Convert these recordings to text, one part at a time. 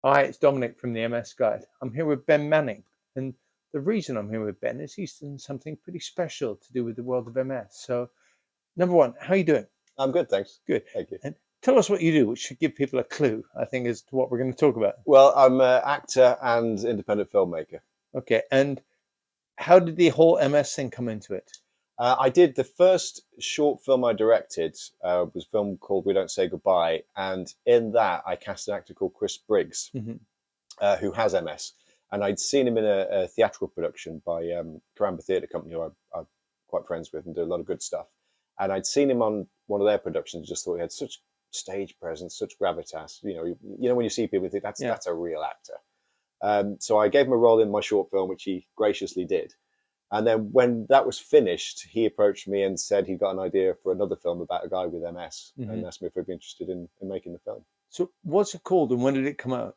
Hi, it's Dominic from the MS Guide. I'm here with Ben Manning, and the reason I'm here with Ben is he's done something pretty special to do with the world of MS. So, number one, how are you doing? I'm good, thanks. Good. Thank you. And tell us what you do, which should give people a clue, I think, as to what we're going to talk about. Well, I'm an actor and independent filmmaker. Okay. And how did the whole MS thing come into it? I did the first short film I directed was a film called We Don't Say Goodbye, and in that I cast an actor called Chris Briggs, who has MS, and I'd seen him in a theatrical production by Caramba Theatre Company, who I'm quite friends with and do a lot of good stuff. And I'd seen him on one of their productions, just thought he had such stage presence, such gravitas. You know when you see people, you think that's a real actor. So I gave him a role in my short film, which he graciously did. And then when that was finished, he approached me and said he'd got an idea for another film about a guy with MS and asked me if I'd be interested in making the film. So what's it called and when did it come out?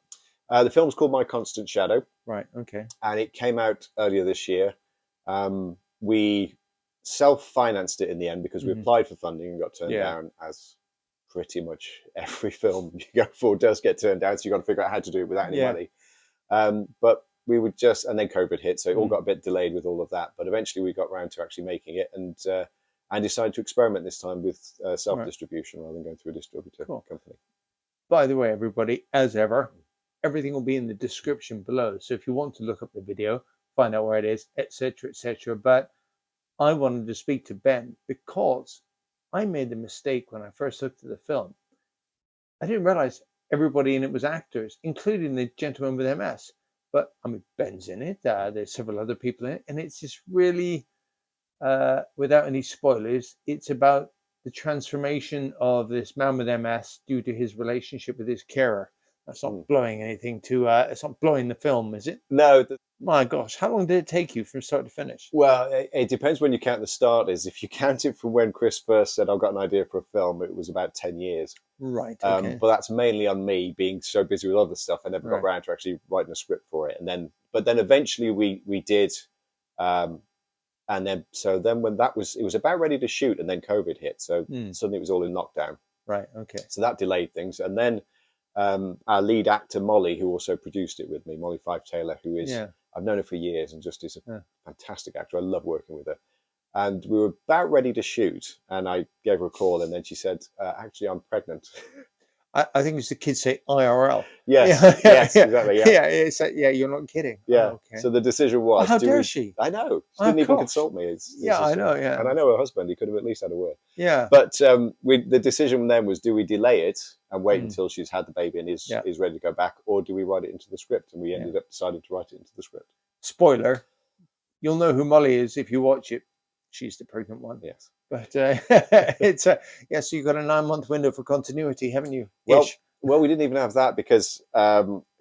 The film's called My Constant Shadow. Right, okay. And it came out earlier this year. We self-financed it in the end because we applied for funding and got turned down, as pretty much every film you go for does get turned down. So you've got to figure out how to do it without any money. But we would just, and then COVID hit, so it all got a bit delayed with all of that. But eventually we got around to actually making it, and decided to experiment this time with self-distribution rather than going through a distributor company. By the way, everybody, as ever, everything will be in the description below. So if you want to look up the video, find out where it is, etc., etc. But I wanted to speak to Ben because I made the mistake when I first looked at the film. I didn't realize everybody in it was actors, including the gentleman with MS. But I mean, Ben's in it. There's several other people in it, and it's just really, without any spoilers, it's about the transformation of this man with MS due to his relationship with his carer. That's not blowing anything to. It's not blowing the film, is it? No. My gosh, how long did it take you from start to finish? Well, it depends when you count the starters. If you count it from when Chris first said, I've got an idea for a film, it was about 10 years. Right. Okay. But that's mainly on me being so busy with other stuff. I never got around to actually writing a script for it. But then eventually we did. And then when it was about ready to shoot, and then COVID hit. So suddenly it was all in lockdown. Right. Okay. So that delayed things. And then our lead actor, Molly, who also produced it with me, Molly Fife Taylor, who is, I've known her for years and just is a fantastic actor. I love working with her. And we were about ready to shoot, and I gave her a call, and then she said, actually, I'm pregnant. I think it's the kids say IRL. Yes, exactly. Yeah, you're not kidding. Yeah. Oh, okay. So the decision was, how dare she? I know. She didn't even consult me. I know. Yeah. And I know her husband. He could have at least had a word. Yeah. But the decision then was, do we delay it and wait until she's had the baby and is ready to go back, or do we write it into the script? And we ended up deciding to write it into the script. Spoiler, you'll know who Molly is if you watch it. She's the pregnant one. Yes. But it's so you've got a 9-month window for continuity, haven't you? Well, we didn't even have that because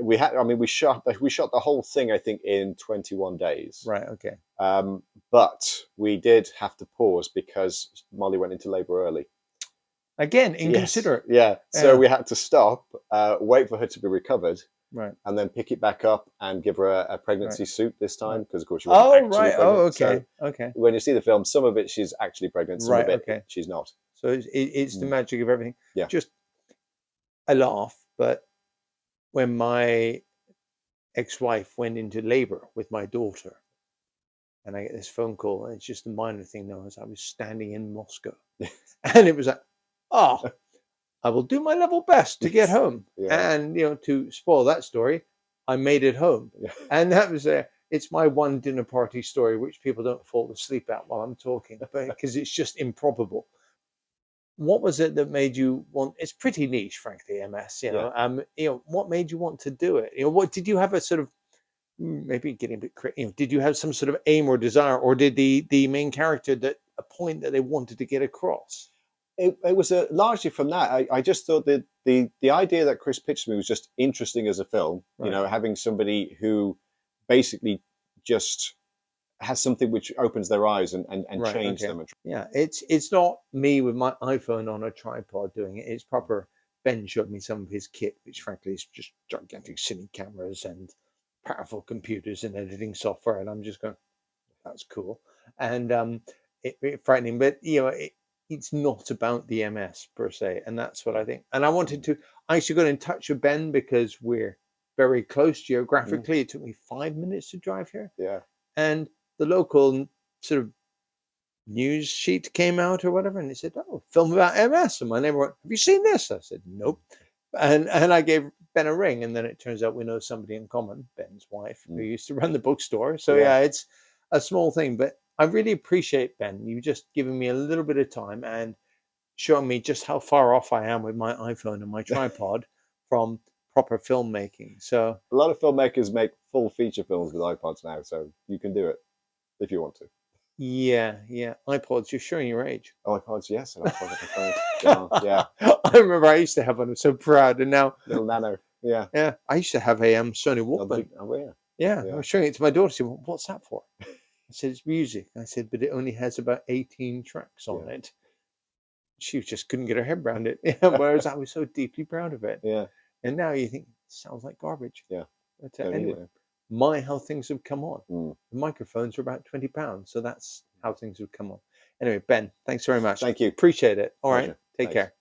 we shot the whole thing, I think, in 21 days. Right. Okay. But we did have to pause because Molly went into labor early. Again, inconsiderate. Yeah. So we had to stop, wait for her to be recovered. Right. And then pick it back up and give her a pregnancy suit this time, because of course she wasn't actually pregnant. Oh, okay. So okay. When you see the film, some of it she's actually pregnant, some of it she's not. So it's the magic of everything. Yeah. Just I laugh, but when my ex-wife went into labor with my daughter, and I get this phone call, and it's just a minor thing though, as I was standing in Moscow, and it was like, I will do my level best to get home. And, to spoil that story, I made it home. And that was it's my one dinner party story, which people don't fall asleep at while I'm talking, because it's just improbable. What was it that made you want? It's pretty niche, frankly, MS. What made you want to do it? What did you have a sort of, maybe getting a bit crazy? Did you have some sort of aim or desire, or did the main character a point that they wanted to get across? It was largely from that. I just thought that the idea that Chris pitched me was just interesting as a film. Right. Having somebody who basically just has something which opens their eyes and change them. Yeah, it's not me with my iPhone on a tripod doing it. It's proper. Ben showed me some of his kit, which frankly is just gigantic cine cameras and powerful computers and editing software, and I'm just going, that's cool. And it frightening, but it's not about the MS per se, and that's what I think. And I actually got in touch with Ben because we're very close geographically. It took me 5 minutes to drive here. Yeah. And the local sort of news sheet came out or whatever, and they said, "Oh, film about MS." And my neighbor went, "Have you seen this?" I said, "Nope." And I gave Ben a ring, and then it turns out we know somebody in common, Ben's wife, who used to run the bookstore. So yeah, it's a small thing, but I really appreciate, Ben, you just giving me a little bit of time and showing me just how far off I am with my iPhone and my tripod from proper filmmaking. So A lot of filmmakers make full feature films with iPods now, so you can do it if you want to. yeah, iPods, you're showing your age. Oh, iPods, yes, an iPod on my phone. Yeah. I remember I used to have one. I'm so proud, and now Little nano. Yeah. yeah, I used to have a Sony Walkman. Oh, yeah. Yeah, I Yeah. was showing it to my daughter. She went, "What's that for?" I said, "It's music." I said, "But it only has about 18 tracks on Yeah. it." She just couldn't get her head around it. Whereas I was so deeply proud of it. Yeah. And now you think, sounds like garbage. Yeah. But Don't need anyway, it my how things have come on. now. The microphones are about £20, so that's how things have come on. Anyway, Ben, thanks very much. Thank you. Appreciate it. All right, Pleasure. take Thanks. care.